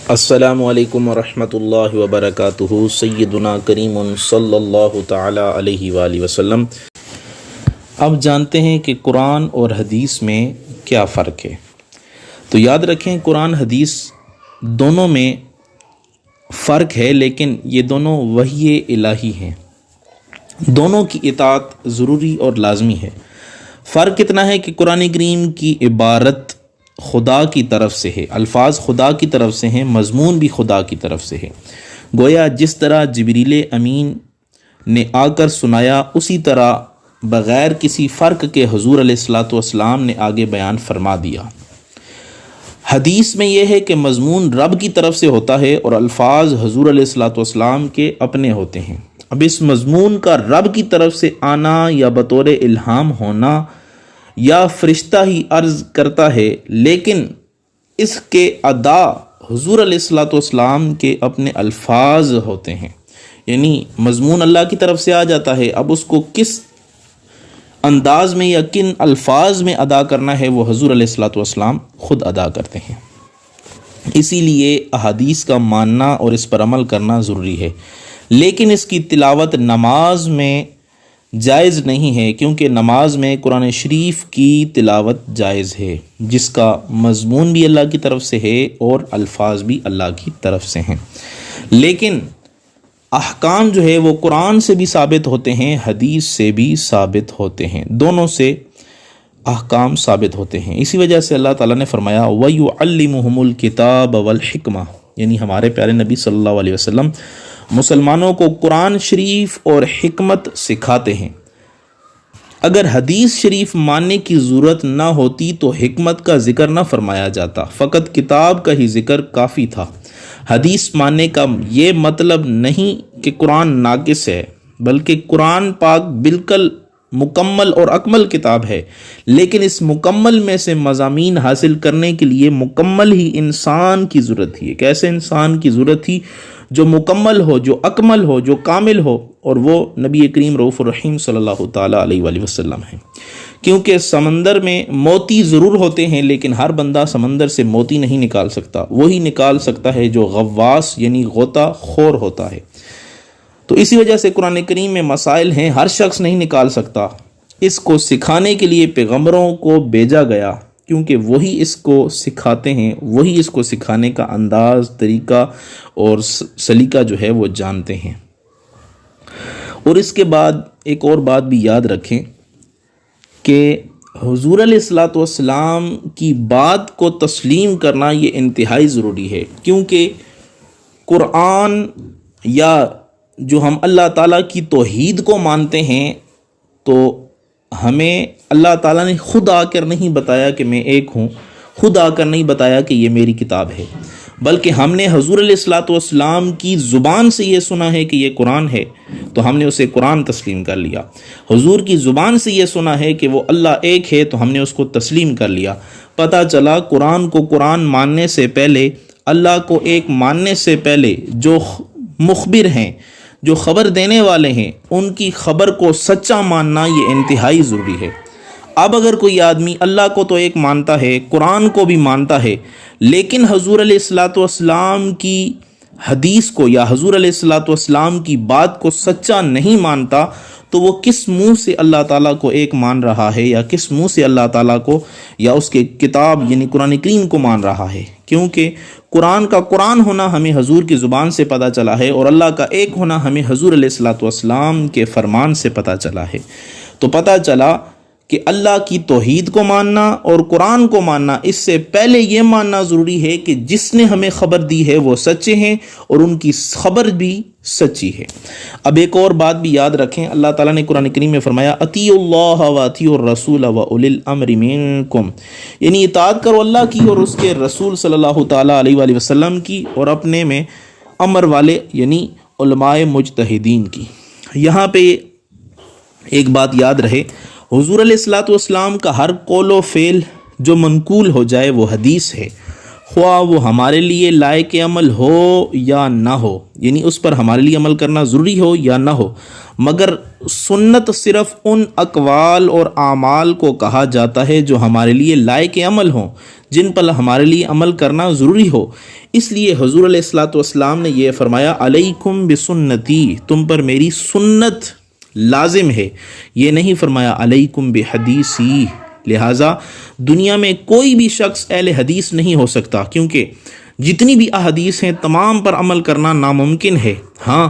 السلام علیکم ورحمۃ اللہ وبرکاتہ۔ سیدنا کریم صلی اللہ تعالی علیہ وآلہ وسلم۔ اب جانتے ہیں کہ قرآن اور حدیث میں کیا فرق ہے۔ تو یاد رکھیں، قرآن حدیث دونوں میں فرق ہے، لیکن یہ دونوں وحی الہی ہیں، دونوں کی اطاعت ضروری اور لازمی ہے۔ فرق اتنا ہے کہ قرآن کریم کی عبارت خدا کی طرف سے ہے، الفاظ خدا کی طرف سے ہیں، مضمون بھی خدا کی طرف سے ہے۔ گویا جس طرح جبریل امین نے آ کر سنایا، اسی طرح بغیر کسی فرق کے حضور علیہ الصلوۃ والسلام نے آگے بیان فرما دیا۔ حدیث میں یہ ہے کہ مضمون رب کی طرف سے ہوتا ہے اور الفاظ حضور علیہ الصلوۃ والسلام کے اپنے ہوتے ہیں۔ اب اس مضمون کا رب کی طرف سے آنا یا بطور الہام ہونا یا فرشتہ ہی عرض کرتا ہے، لیکن اس کے ادا حضور علیہ الصلوۃ والسلام کے اپنے الفاظ ہوتے ہیں، یعنی مضمون اللہ کی طرف سے آ جاتا ہے۔ اب اس کو کس انداز میں یا کن الفاظ میں ادا کرنا ہے، وہ حضور علیہ الصلوۃ والسلام خود ادا کرتے ہیں۔ اسی لیے احادیث کا ماننا اور اس پر عمل کرنا ضروری ہے، لیکن اس کی تلاوت نماز میں جائز نہیں ہے، کیونکہ نماز میں قرآن شریف کی تلاوت جائز ہے، جس کا مضمون بھی اللہ کی طرف سے ہے اور الفاظ بھی اللہ کی طرف سے ہیں۔ لیکن احکام جو ہے وہ قرآن سے بھی ثابت ہوتے ہیں، حدیث سے بھی ثابت ہوتے ہیں، دونوں سے احکام ثابت ہوتے ہیں۔ اسی وجہ سے اللہ تعالیٰ نے فرمایا وَيُعَلِّمُهُمُ الْكِتَابَ وَالْحِكْمَةَ، یعنی ہمارے پیارے نبی صلی اللہ علیہ وسلم مسلمانوں کو قرآن شریف اور حکمت سکھاتے ہیں۔ اگر حدیث شریف ماننے کی ضرورت نہ ہوتی تو حکمت کا ذکر نہ فرمایا جاتا، فقط کتاب کا ہی ذکر کافی تھا۔ حدیث ماننے کا یہ مطلب نہیں کہ قرآن ناقص ہے، بلکہ قرآن پاک بالکل مکمل اور اکمل کتاب ہے، لیکن اس مکمل میں سے مضامین حاصل کرنے کے لیے مکمل ہی انسان کی ضرورت تھی۔ ایک ایسے انسان کی ضرورت تھی جو مکمل ہو، جو اکمل ہو، جو کامل ہو، اور وہ نبی کریم رؤوف الرحیم صلی اللہ تعالیٰ علیہ وآلہ وسلم ہیں۔ کیونکہ سمندر میں موتی ضرور ہوتے ہیں، لیکن ہر بندہ سمندر سے موتی نہیں نکال سکتا، وہی نکال سکتا ہے جو غواص یعنی غوطہ خور ہوتا ہے۔ تو اسی وجہ سے قرآن کریم میں مسائل ہیں، ہر شخص نہیں نکال سکتا۔ اس کو سکھانے کے لیے پیغمبروں کو بھیجا گیا، کیونکہ وہی اس کو سکھاتے ہیں، وہی اس کو سکھانے کا انداز، طریقہ اور سلیقہ جو ہے وہ جانتے ہیں۔ اور اس کے بعد ایک اور بات بھی یاد رکھیں کہ حضور علیہ الصلوۃ والسلام کی بات کو تسلیم کرنا یہ انتہائی ضروری ہے، کیونکہ قرآن یا جو ہم اللہ تعالیٰ کی توحید کو مانتے ہیں، تو ہمیں اللہ تعالیٰ نے خود آ کر نہیں بتایا کہ میں ایک ہوں، خود آ کر نہیں بتایا کہ یہ میری کتاب ہے، بلکہ ہم نے حضور علیہ الصلوۃ والسلام کی زبان سے یہ سنا ہے کہ یہ قرآن ہے، تو ہم نے اسے قرآن تسلیم کر لیا۔ حضور کی زبان سے یہ سنا ہے کہ وہ اللہ ایک ہے، تو ہم نے اس کو تسلیم کر لیا۔ پتہ چلا قرآن کو قرآن ماننے سے پہلے، اللہ کو ایک ماننے سے پہلے، جو مخبر ہیں، جو خبر دینے والے ہیں، ان کی خبر کو سچا ماننا یہ انتہائی ضروری ہے۔ اب اگر کوئی آدمی اللہ کو تو ایک مانتا ہے، قرآن کو بھی مانتا ہے، لیکن حضور علیہ الصلوۃ والسلام کی حدیث کو یا حضور علیہ الصلوۃ والسلام کی بات کو سچا نہیں مانتا، تو وہ کس منہ سے اللہ تعالیٰ کو ایک مان رہا ہے، یا کس منہ سے اللہ تعالیٰ کو یا اس کے کتاب یعنی قرآن کریم کو مان رہا ہے؟ کیونکہ قرآن کا قرآن ہونا ہمیں حضور کی زبان سے پتہ چلا ہے، اور اللہ کا ایک ہونا ہمیں حضور علیہ الصلوۃ والسلام کے فرمان سے پتہ چلا ہے۔ تو پتہ چلا کہ اللہ کی توحید کو ماننا اور قرآن کو ماننا، اس سے پہلے یہ ماننا ضروری ہے کہ جس نے ہمیں خبر دی ہے وہ سچے ہیں، اور ان کی خبر بھی سچی ہے۔ اب ایک اور بات بھی یاد رکھیں، اللہ تعالیٰ نے قرآن کریم میں فرمایا اطیعوا اللہ واطیعوا الرسول واولی الامر منکم، یعنی اطاعت کرو اللہ کی اور اس کے رسول صلی اللہ تعالیٰ علیہ وآلہ وسلم کی، اور اپنے میں امر والے یعنی علماء مجتہدین کی۔ یہاں پہ ایک بات یاد رہے، حضور علیہ الصلوۃ والسلام کا ہر قول و فعل جو منقول ہو جائے وہ حدیث ہے، خواہ وہ ہمارے لیے لائق عمل ہو یا نہ ہو، یعنی اس پر ہمارے لیے عمل کرنا ضروری ہو یا نہ ہو، مگر سنت صرف ان اقوال اور اعمال کو کہا جاتا ہے جو ہمارے لیے لائق عمل ہوں، جن پر ہمارے لیے عمل کرنا ضروری ہو۔ اس لیے حضور علیہ الصلوۃ والسلام نے یہ فرمایا علیکم بسنتی، تم پر میری سنت لازم ہے، یہ نہیں فرمایا علیکم بحدیثی۔ لہٰذا دنیا میں کوئی بھی شخص اہل حدیث نہیں ہو سکتا، کیونکہ جتنی بھی احادیث ہیں تمام پر عمل کرنا ناممکن ہے۔ ہاں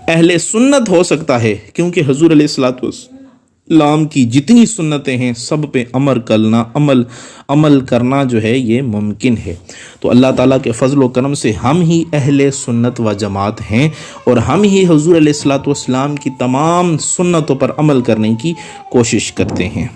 اہل سنت ہو سکتا ہے، کیونکہ حضور علیہ الصلوۃ والسلام کی جتنی سنتیں ہیں سب پہ عمل کرنا جو ہے یہ ممکن ہے۔ تو اللہ تعالیٰ کے فضل و کرم سے ہم ہی اہل سنت و جماعت ہیں، اور ہم ہی حضور علیہ الصلوۃ والسلام کی تمام سنتوں پر عمل کرنے کی کوشش کرتے ہیں۔